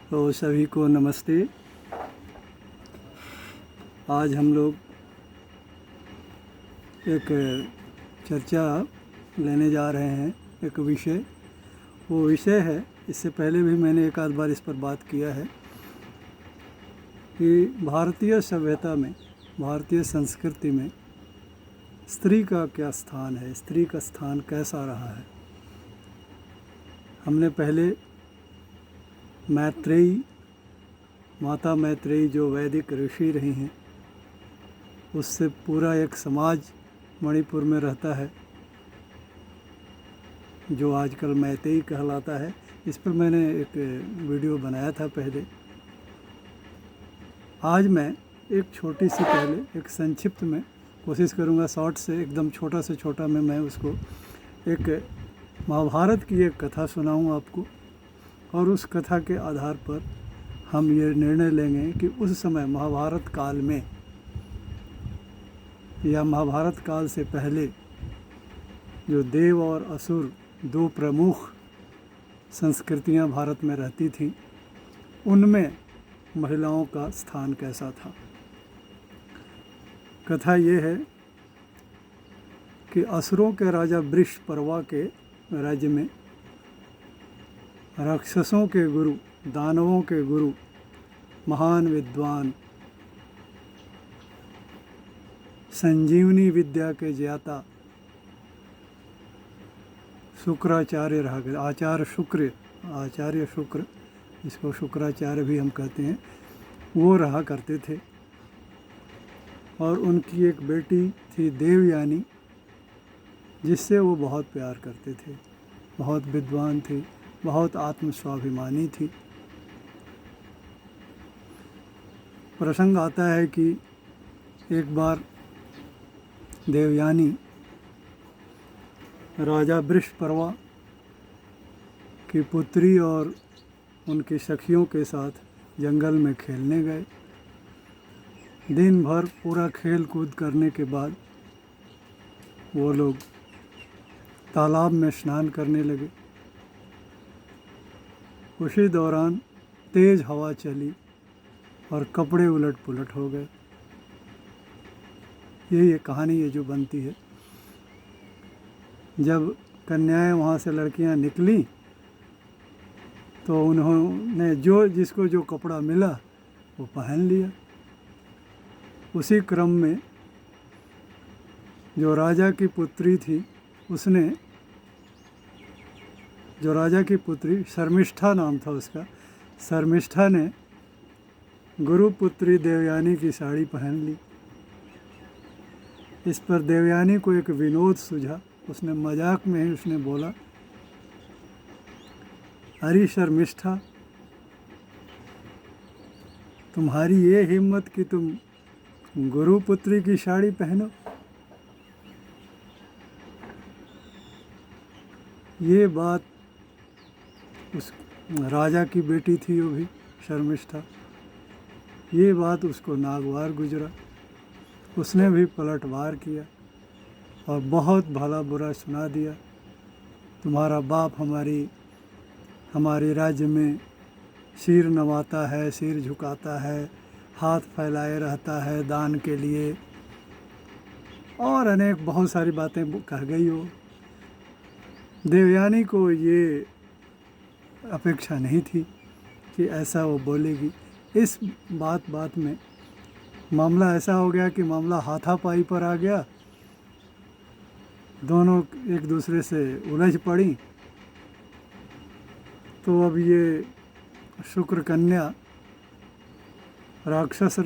तो सभी को नमस्ते। आज हम लोग एक चर्चा लेने जा रहे हैं, एक विषय। वो विषय है, इससे पहले भी मैंने एक आध बार इस पर बात किया है कि भारतीय सभ्यता में, भारतीय संस्कृति में स्त्री का क्या स्थान है, स्त्री का स्थान कैसा रहा है। हमने पहले मैत्रेयी, माता मैत्रेयी जो वैदिक ऋषि रही हैं, उससे पूरा एक समाज मणिपुर में रहता है जो आजकल मैतेई कहलाता है। इस पर मैंने एक वीडियो बनाया था पहले। आज मैं एक छोटी सी, पहले एक संक्षिप्त में कोशिश करूँगा, शॉर्ट से एकदम छोटा से छोटा में मैं उसको एक महाभारत की एक कथा सुनाऊँ आपको, और उस कथा के आधार पर हम ये निर्णय लेंगे कि उस समय महाभारत काल में या महाभारत काल से पहले जो देव और असुर दो प्रमुख संस्कृतियां भारत में रहती थीं, उनमें महिलाओं का स्थान कैसा था। कथा ये है कि असुरों के राजा वृषपर्वा के राज्य में राक्षसों के गुरु, दानवों के गुरु, महान विद्वान, संजीवनी विद्या के ज्ञाता शुक्राचार्य रहा गए। आचार्य शुक्र, इसको शुक्राचार्य भी हम कहते हैं, वो रहा करते थे। और उनकी एक बेटी थी देवयानी, जिससे वो बहुत प्यार करते थे। बहुत विद्वान थी, बहुत आत्मस्वाभिमानी थी। प्रसंग आता है कि एक बार देवयानी राजा वृषपर्वा की पुत्री और उनकी सखियों के साथ जंगल में खेलने गए। दिन भर पूरा खेल कूद करने के बाद वो लोग तालाब में स्नान करने लगे। उसी दौरान तेज़ हवा चली और कपड़े उलट पुलट हो गए। ये कहानी है जो बनती है। जब कन्याएं वहाँ से, लड़कियाँ निकली, तो उन्होंने जिसको जो कपड़ा मिला वो पहन लिया। उसी क्रम में जो राजा की पुत्री थी, उसने, जो राजा की पुत्री, शर्मिष्ठा नाम था उसका, शर्मिष्ठा ने गुरुपुत्री देवयानी की साड़ी पहन ली। इस पर देवयानी को एक विनोद सूझा। उसने मजाक में ही उसने बोला, अरे शर्मिष्ठा, तुम्हारी ये हिम्मत कि तुम गुरुपुत्री की साड़ी पहनो। ये बात उस राजा की बेटी थी, वो भी शर्मिष्ठा, ये बात उसको नागवार गुजरा। उसने भी पलटवार किया और बहुत भला बुरा सुना दिया। तुम्हारा बाप हमारे राज्य में सिर नवाता है, सिर झुकाता है, हाथ फैलाए रहता है दान के लिए, और अनेक बहुत सारी बातें कह गई हो। देवयानी को ये अपेक्षा नहीं थी कि ऐसा वो बोलेगी। इस बात में मामला ऐसा हो गया कि मामला हाथापाई पर आ गया। दोनों एक दूसरे से उलझ पड़ी। तो अब ये शुक्र कन्या राक्षस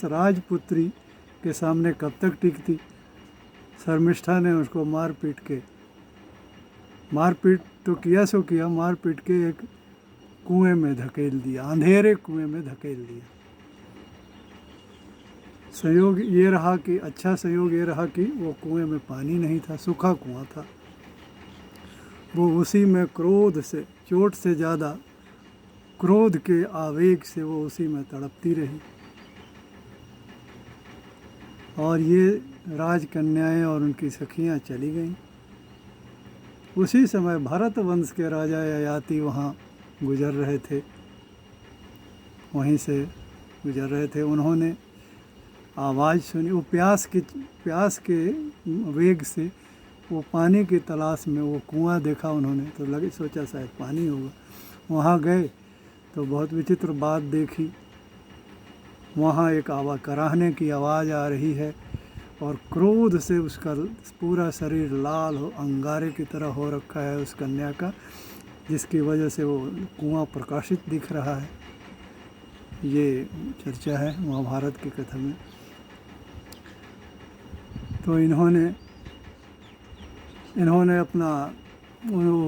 राजपुत्री के सामने कब तक टिकती। शर्मिष्ठा ने उसको मारपीट तो किया सो किया, मारपीट के एक कुएं में धकेल दिया, अंधेरे कुएं में धकेल दिया। संयोग ये रहा कि, अच्छा संयोग ये रहा कि वो कुएं में पानी नहीं था, सूखा कुआं था। वो उसी में क्रोध से, चोट से ज़्यादा क्रोध के आवेग से वो उसी में तड़पती रही। और ये राजकन्याएं और उनकी सखियां चली गईं। उसी समय भरत वंश के राजा ययाति वहाँ गुजर रहे थे, वहीं से गुजर रहे थे। उन्होंने आवाज़ सुनी, वो प्यास के वेग से वो पानी की तलाश में वो कुआं देखा उन्होंने, तो लगे सोचा शायद पानी होगा। वहाँ गए तो बहुत विचित्र बात देखी। वहाँ एक कराहने की आवाज़ आ रही है और क्रोध से उसका पूरा शरीर लाल हो, अंगारे की तरह हो रखा है उस कन्या का, जिसकी वजह से वो कुआं प्रकाशित दिख रहा है। ये चर्चा है महाभारत की कथा में। तो इन्होंने अपना,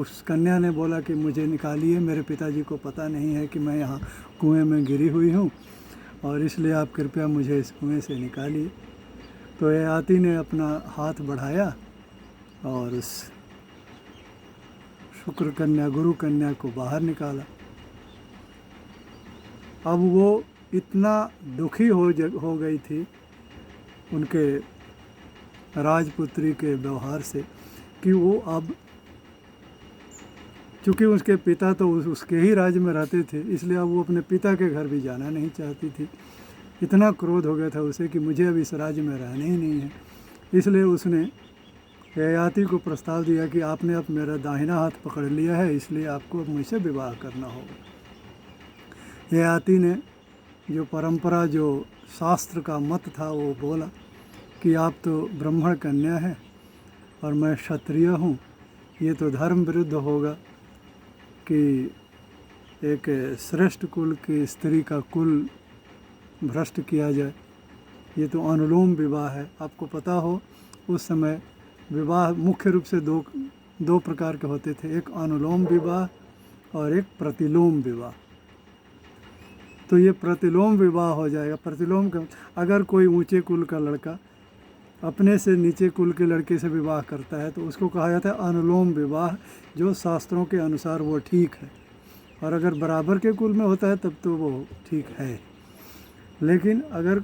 उस कन्या ने बोला कि मुझे निकालिए, मेरे पिताजी को पता नहीं है कि मैं यहाँ कुएं में गिरी हुई हूँ और इसलिए आप कृपया मुझे इस कुएं से निकालिए। तो ययाति ने अपना हाथ बढ़ाया और उस शुक्र कन्या, गुरु कन्या को बाहर निकाला। अब वो इतना दुखी हो गई थी उनके राजपुत्री के व्यवहार से कि वो अब, चूँकि उसके पिता तो उसके ही राज्य में रहते थे, इसलिए अब वो अपने पिता के घर भी जाना नहीं चाहती थी। इतना क्रोध हो गया था उसे कि मुझे अब इस राज्य में रहना ही नहीं है। इसलिए उसने ययाति को प्रस्ताव दिया कि आपने अब मेरा दाहिना हाथ पकड़ लिया है, इसलिए आपको अब मुझसे विवाह करना होगा। ययाति ने जो परंपरा, जो शास्त्र का मत था, वो बोला कि आप तो ब्राह्मण कन्या हैं और मैं क्षत्रिय हूँ, ये तो धर्म विरुद्ध होगा कि एक श्रेष्ठ कुल की स्त्री का कुल भ्रष्ट किया जाए। ये तो अनुलोम विवाह है। आपको पता हो उस समय विवाह मुख्य रूप से दो प्रकार के होते थे, एक अनुलोम विवाह और एक प्रतिलोम विवाह। तो ये प्रतिलोम विवाह हो जाएगा। प्रतिलोम का, अगर कोई ऊंचे कुल का लड़का अपने से नीचे कुल के लड़के से विवाह करता है तो उसको कहा जाता है अनुलोम विवाह, जो शास्त्रों के अनुसार वो ठीक है। और अगर बराबर के कुल में होता है तब तो वो ठीक है। लेकिन अगर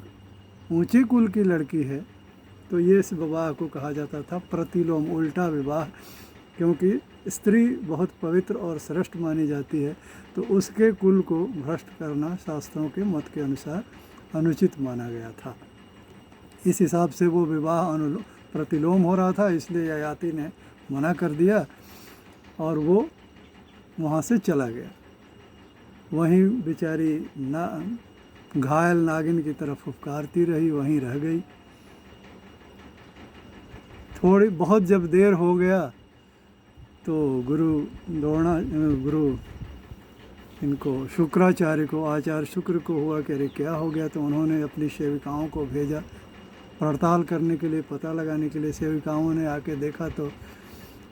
ऊंचे कुल की लड़की है तो ये इस विवाह को कहा जाता था प्रतिलोम, उल्टा विवाह, क्योंकि स्त्री बहुत पवित्र और श्रेष्ठ मानी जाती है, तो उसके कुल को भ्रष्ट करना शास्त्रों के मत के अनुसार अनुचित माना गया था। इस हिसाब से वो विवाह प्रतिलोम हो रहा था, इसलिए ययाति ने मना कर दिया और वो वहाँ से चला गया। वहीं बेचारी घायल नागिन की तरफ फुफकारती रही, वहीं रह गई। थोड़ी बहुत जब देर हो गया तो गुरु इनको शुक्राचार्य को, आचार्य शुक्र को हुआ कि अरे क्या हो गया। तो उन्होंने अपनी सेविकाओं को भेजा पड़ताल करने के लिए, पता लगाने के लिए। सेविकाओं ने आके देखा तो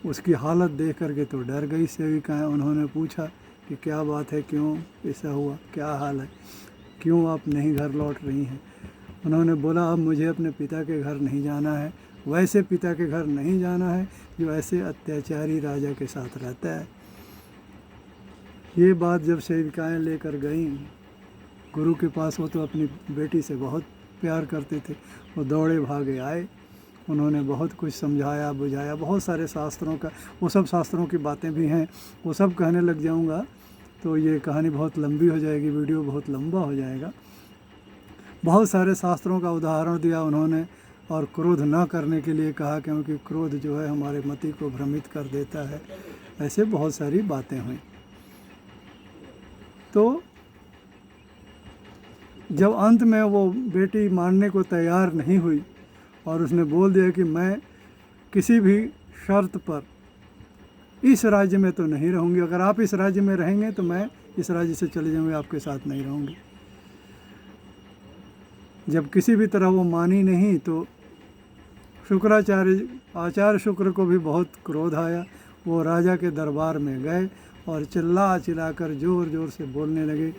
उसकी हालत देख करके तो डर गई सेविकाएं। उन्होंने पूछा कि क्या बात है, क्यों ऐसा हुआ, क्या हाल है, क्यों आप नहीं घर लौट रही हैं। उन्होंने बोला अब मुझे अपने पिता के घर नहीं जाना है, वैसे पिता के घर नहीं जाना है जो ऐसे अत्याचारी राजा के साथ रहता है। ये बात जब सेविकाएं लेकर गईं गुरु के पास, वो तो अपनी बेटी से बहुत प्यार करते थे, वो दौड़े भागे आए। उन्होंने बहुत कुछ समझाया बुझाया, बहुत सारे शास्त्रों का, वो सब शास्त्रों की बातें भी हैं, वो सब कहने लग जाऊंगा तो ये कहानी बहुत लंबी हो जाएगी, वीडियो बहुत लंबा हो जाएगा। बहुत सारे शास्त्रों का उदाहरण दिया उन्होंने और क्रोध न करने के लिए कहा, क्योंकि क्रोध जो है हमारे मति को भ्रमित कर देता है। ऐसे बहुत सारी बातें हुई। तो जब अंत में वो बेटी मानने को तैयार नहीं हुई और उसने बोल दिया कि मैं किसी भी शर्त पर इस राज्य में तो नहीं रहूँगी, अगर आप इस राज्य में रहेंगे तो मैं इस राज्य से चले जाऊँगी, आपके साथ नहीं रहूँगी। जब किसी भी तरह वो मानी नहीं तो आचार्य शुक्र को भी बहुत क्रोध आया। वो राजा के दरबार में गए और चिल्लाकर ज़ोर ज़ोर से बोलने लगे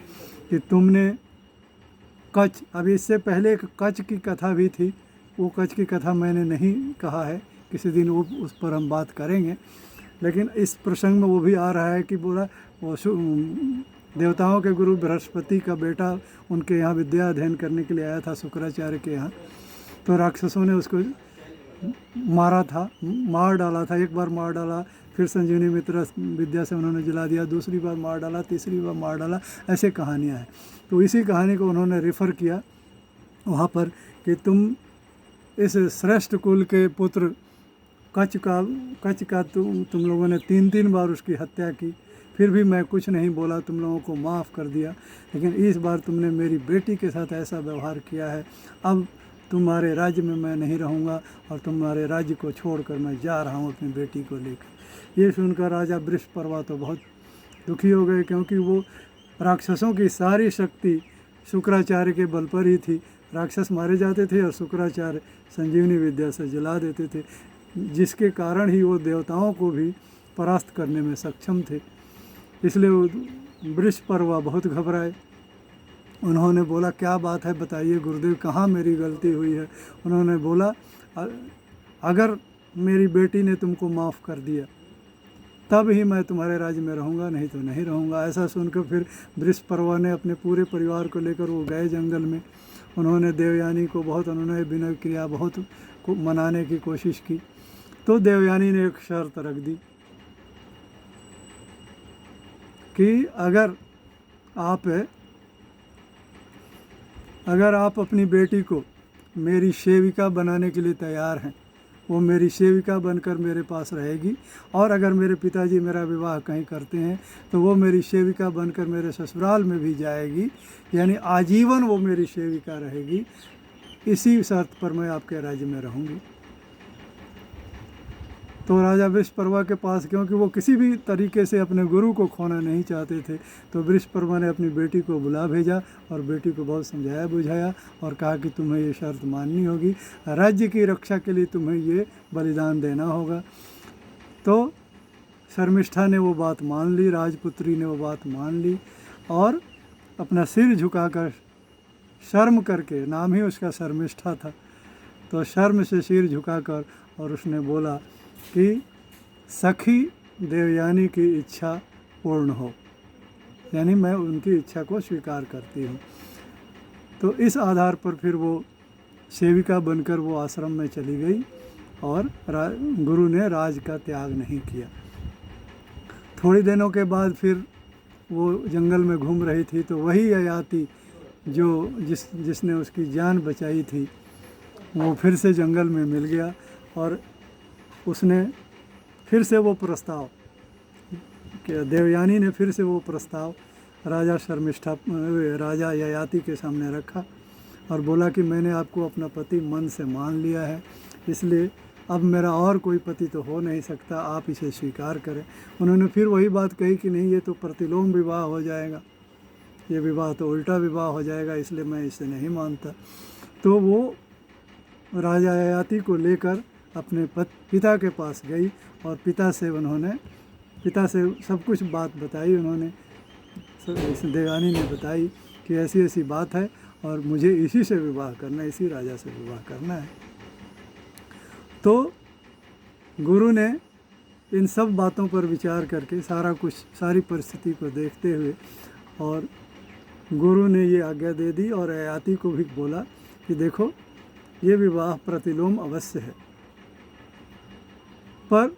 कि तुमने कच्छ, अभी इससे पहले एक कच्छ की कथा भी थी, वो कच्छ की कथा मैंने नहीं कहा है, किसी दिन वो उस पर हम बात करेंगे। लेकिन इस प्रसंग में वो भी आ रहा है कि बोला वो देवताओं के गुरु बृहस्पति का बेटा उनके यहाँ विद्या अध्ययन करने के लिए आया था शुक्राचार्य के यहाँ, तो राक्षसों ने उसको मारा था, मार डाला था, एक बार मार डाला, फिर संजीवनी मित्र विद्या से उन्होंने जला दिया, दूसरी बार मार डाला, तीसरी बार मार डाला, ऐसे कहानियाँ हैं। तो इसी कहानी को उन्होंने रेफ़र किया वहाँ पर कि तुम इस श्रेष्ठ कुल के पुत्र कच का तुम लोगों ने 3 बार उसकी हत्या की, फिर भी मैं कुछ नहीं बोला, तुम लोगों को माफ़ कर दिया, लेकिन इस बार तुमने मेरी बेटी के साथ ऐसा व्यवहार किया है, अब तुम्हारे राज्य में मैं नहीं रहूँगा और तुम्हारे राज्य को छोड़कर मैं जा रहा हूँ अपनी बेटी को लेकर। ये सुनकर राजा वृषपर्वा तो बहुत दुखी हो गए, क्योंकि वो राक्षसों की सारी शक्ति शुक्राचार्य के बल पर ही थी। राक्षस मारे जाते थे और शुक्राचार्य संजीवनी विद्या से जला देते थे, जिसके कारण ही वो देवताओं को भी परास्त करने में सक्षम थे। इसलिए वो वृषपर्वा बहुत घबराए। उन्होंने बोला, क्या बात है बताइए गुरुदेव, कहाँ मेरी गलती हुई है? उन्होंने बोला, अगर मेरी बेटी ने तुमको माफ़ कर दिया तब ही मैं तुम्हारे राज्य में रहूँगा, नहीं तो नहीं रहूँगा। ऐसा सुनकर फिर वृषपर्वा ने अपने पूरे परिवार को लेकर वो गए जंगल में। उन्होंने देवयानी को बहुत उन्होंने विनय किया, बहुत मनाने की कोशिश की। तो देवयानी ने एक शर्त रख दी कि अगर आप अपनी बेटी को मेरी सेविका बनाने के लिए तैयार हैं, वो मेरी सेविका बनकर मेरे पास रहेगी, और अगर मेरे पिताजी मेरा विवाह कहीं करते हैं तो वो मेरी सेविका बनकर मेरे ससुराल में भी जाएगी, यानी आजीवन वो मेरी सेविका रहेगी। इसी शर्त पर मैं आपके राज्य में रहूँगी। तो राजा वृषपर्वा के पास, क्योंकि वो किसी भी तरीके से अपने गुरु को खोना नहीं चाहते थे, तो वृषपर्वा ने अपनी बेटी को बुला भेजा और बेटी को बहुत समझाया बुझाया और कहा कि तुम्हें ये शर्त माननी होगी, राज्य की रक्षा के लिए तुम्हें ये बलिदान देना होगा। तो शर्मिष्ठा ने वो बात मान ली, राजपुत्री ने वो बात मान ली और अपना सिर झुकाकर शर्म करके, नाम ही उसका शर्मिष्ठा था, तो शर्म से सिर झुकाकर और उसने बोला कि सखी देवयानी की इच्छा पूर्ण हो, यानी मैं उनकी इच्छा को स्वीकार करती हूँ। तो इस आधार पर फिर वो सेविका बनकर वो आश्रम में चली गई और गुरु ने राज का त्याग नहीं किया। थोड़ी दिनों के बाद फिर वो जंगल में घूम रही थी, तो वही ययाति जिसने उसकी जान बचाई थी, वो फिर से जंगल में मिल गया और उसने फिर से वो प्रस्ताव, देवयानी ने फिर से वो प्रस्ताव राजा ययाति के सामने रखा और बोला कि मैंने आपको अपना पति मन से मान लिया है, इसलिए अब मेरा और कोई पति तो हो नहीं सकता, आप इसे स्वीकार करें। उन्होंने फिर वही बात कही कि नहीं, ये तो प्रतिलोम विवाह हो जाएगा, ये विवाह तो उल्टा विवाह हो जाएगा, इसलिए मैं इसे नहीं मानता। तो वो राजा ययाति को लेकर अपने पिता के पास गई और पिता से सब कुछ बात बताई। उन्होंने देवयानी ने बताई कि ऐसी ऐसी बात है और मुझे इसी से विवाह करना है, इसी राजा से विवाह करना है। तो गुरु ने इन सब बातों पर विचार करके सारी परिस्थिति को देखते हुए और गुरु ने ये आज्ञा दे दी और ययाति को भी बोला कि देखो, ये विवाह प्रतिलोम अवश्य है, पर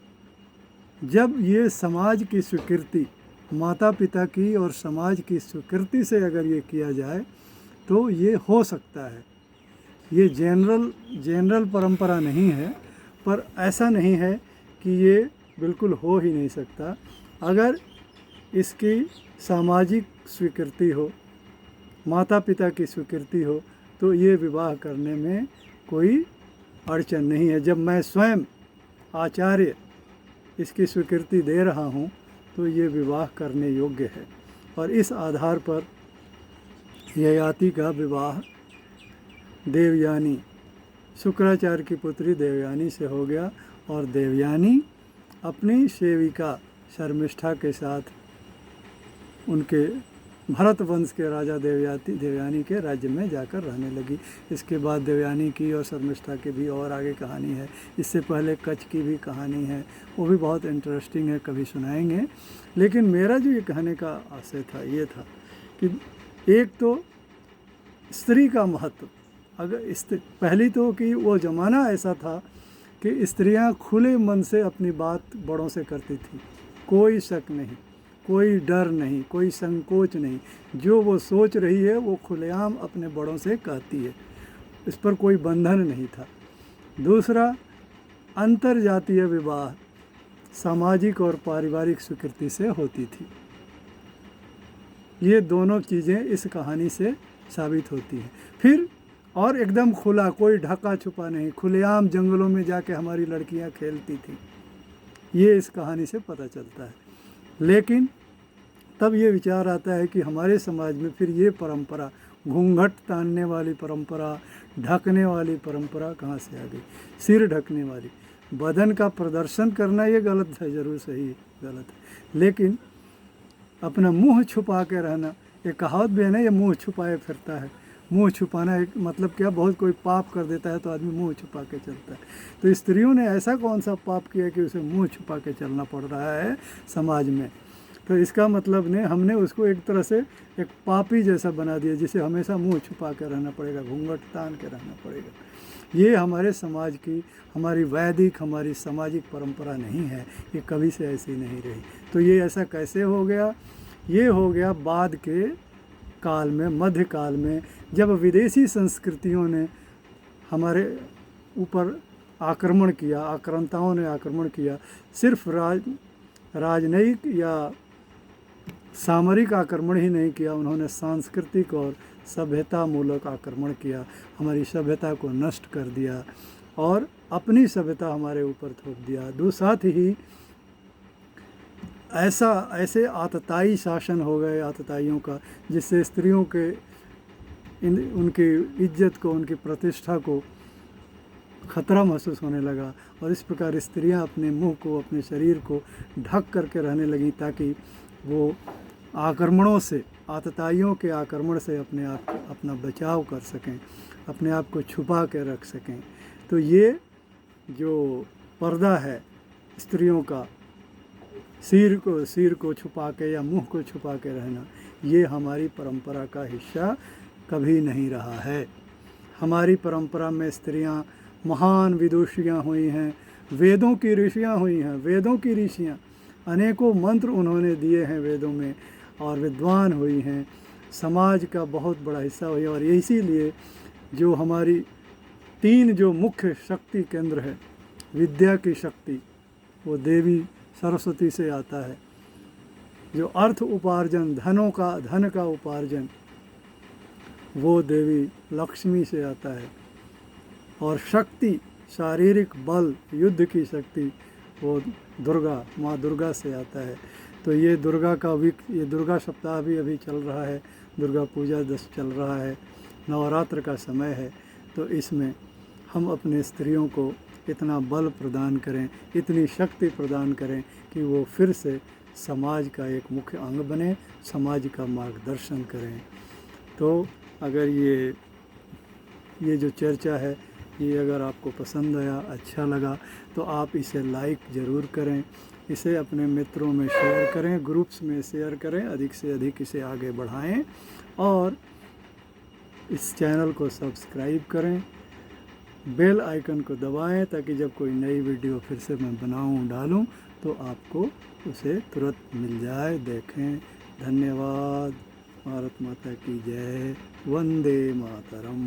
जब ये समाज की स्वीकृति, माता पिता की और समाज की स्वीकृति से अगर ये किया जाए तो ये हो सकता है। ये जनरल परंपरा नहीं है, पर ऐसा नहीं है कि ये बिल्कुल हो ही नहीं सकता। अगर इसकी सामाजिक स्वीकृति हो, माता पिता की स्वीकृति हो, तो ये विवाह करने में कोई अड़चन नहीं है। जब मैं स्वयं आचार्य इसकी स्वीकृति दे रहा हूँ तो ये विवाह करने योग्य है। और इस आधार पर ययाति का विवाह देवयानी, शुक्राचार्य की पुत्री देवयानी से हो गया और देवयानी अपनी सेविका शर्मिष्ठा के साथ उनके भरत वंश के राजा देवयानी के राज्य में जाकर रहने लगी। इसके बाद देवयानी की और शर्मिष्ठा की भी और आगे कहानी है। इससे पहले कच्छ की भी कहानी है, वो भी बहुत इंटरेस्टिंग है, कभी सुनाएंगे। लेकिन मेरा जो ये कहने का आशय था ये था कि एक तो स्त्री का महत्व, अगर पहली तो कि वो ज़माना ऐसा था कि स्त्रियां खुले मन से अपनी बात बड़ों से करती थी, कोई शक नहीं, कोई डर नहीं, कोई संकोच नहीं, जो वो सोच रही है वो खुलेआम अपने बड़ों से कहती है, इस पर कोई बंधन नहीं था। दूसरा, अंतरजातीय विवाह सामाजिक और पारिवारिक स्वीकृति से होती थी। ये दोनों चीज़ें इस कहानी से साबित होती हैं। फिर और एकदम खुला, कोई ढका छुपा नहीं, खुलेआम जंगलों में जाके हमारी लड़कियां खेलती थी, ये इस कहानी से पता चलता है। लेकिन तब ये विचार आता है कि हमारे समाज में फिर ये परंपरा, घूंघट तानने वाली परंपरा, ढकने वाली परंपरा कहाँ से आ गई? सिर ढकने वाली, बदन का प्रदर्शन करना ये गलत है, ज़रूर सही गलत है, लेकिन अपना मुंह छुपा के रहना, ये कहावत भी है ना, ये मुंह छुपाए फिरता है। मुंह छुपाना एक मतलब क्या, बहुत कोई पाप कर देता है तो आदमी मुंह छुपा के चलता है। तो स्त्रियों ने ऐसा कौन सा पाप किया कि उसे मुंह छुपा के चलना पड़ रहा है समाज में? तो इसका मतलब ने हमने उसको एक तरह से एक पापी जैसा बना दिया, जिसे हमेशा मुंह छुपा के रहना पड़ेगा, घूंघट तान के रहना पड़ेगा। ये हमारे समाज की, हमारी वैदिक, हमारी सामाजिक परंपरा नहीं है, ये कभी से ऐसी नहीं रही। तो ये ऐसा कैसे हो गया? ये हो गया बाद के काल में, मध्यकाल में, जब विदेशी संस्कृतियों ने हमारे ऊपर आक्रमण किया, आक्रांताओं ने आक्रमण किया। सिर्फ राजनयिक या सामरिक आक्रमण ही नहीं किया, उन्होंने सांस्कृतिक और सभ्यता मूलक आक्रमण किया, हमारी सभ्यता को नष्ट कर दिया और अपनी सभ्यता हमारे ऊपर थोप दिया। साथ ही ऐसे आतताई शासन हो गए, आतताइयों का, जिससे स्त्रियों के उनकी इज्जत को, उनकी प्रतिष्ठा को खतरा महसूस होने लगा और इस प्रकार स्त्रियां अपने मुंह को, अपने शरीर को ढक करके रहने लगी, ताकि वो आक्रमणों से, आतताइयों के आक्रमण से अपना बचाव कर सकें, अपने आप को छुपा के रख सकें। तो ये जो पर्दा है स्त्रियों का, सिर को छुपा के या मुंह को छुपा के रहना, ये हमारी परंपरा का हिस्सा कभी नहीं रहा है। हमारी परंपरा में स्त्रियां महान विदुषियाँ हुई हैं, वेदों की ऋषियाँ हुई हैं, वेदों की ऋषियाँ, अनेकों मंत्र उन्होंने दिए हैं वेदों में, और विद्वान हुई हैं, समाज का बहुत बड़ा हिस्सा हुई है। और इसीलिए जो हमारी 3 जो मुख्य शक्ति केंद्र है, विद्या की शक्ति, वो देवी सरस्वती से आता है। जो अर्थ उपार्जन, धन का उपार्जन, वो देवी लक्ष्मी से आता है। और शक्ति, शारीरिक बल, युद्ध की शक्ति, वो दुर्गा, माँ दुर्गा से आता है। तो ये दुर्गा सप्ताह भी अभी चल रहा है, दुर्गा पूजा चल रहा है, नवरात्र का समय है। तो इसमें हम अपने स्त्रियों को इतना बल प्रदान करें, इतनी शक्ति प्रदान करें कि वो फिर से समाज का एक मुख्य अंग बने, समाज का मार्गदर्शन करें। तो अगर ये जो चर्चा है, ये अगर आपको पसंद आया, अच्छा लगा, तो आप इसे लाइक ज़रूर करें, इसे अपने मित्रों में शेयर करें, ग्रुप्स में शेयर करें, अधिक से अधिक इसे आगे बढ़ाएं और इस चैनल को सब्सक्राइब करें, बेल आइकन को दबाएं, ताकि जब कोई नई वीडियो फिर से मैं डालूं तो आपको उसे तुरंत मिल जाए। देखें। धन्यवाद। भारत माता की जय। वंदे मातरम।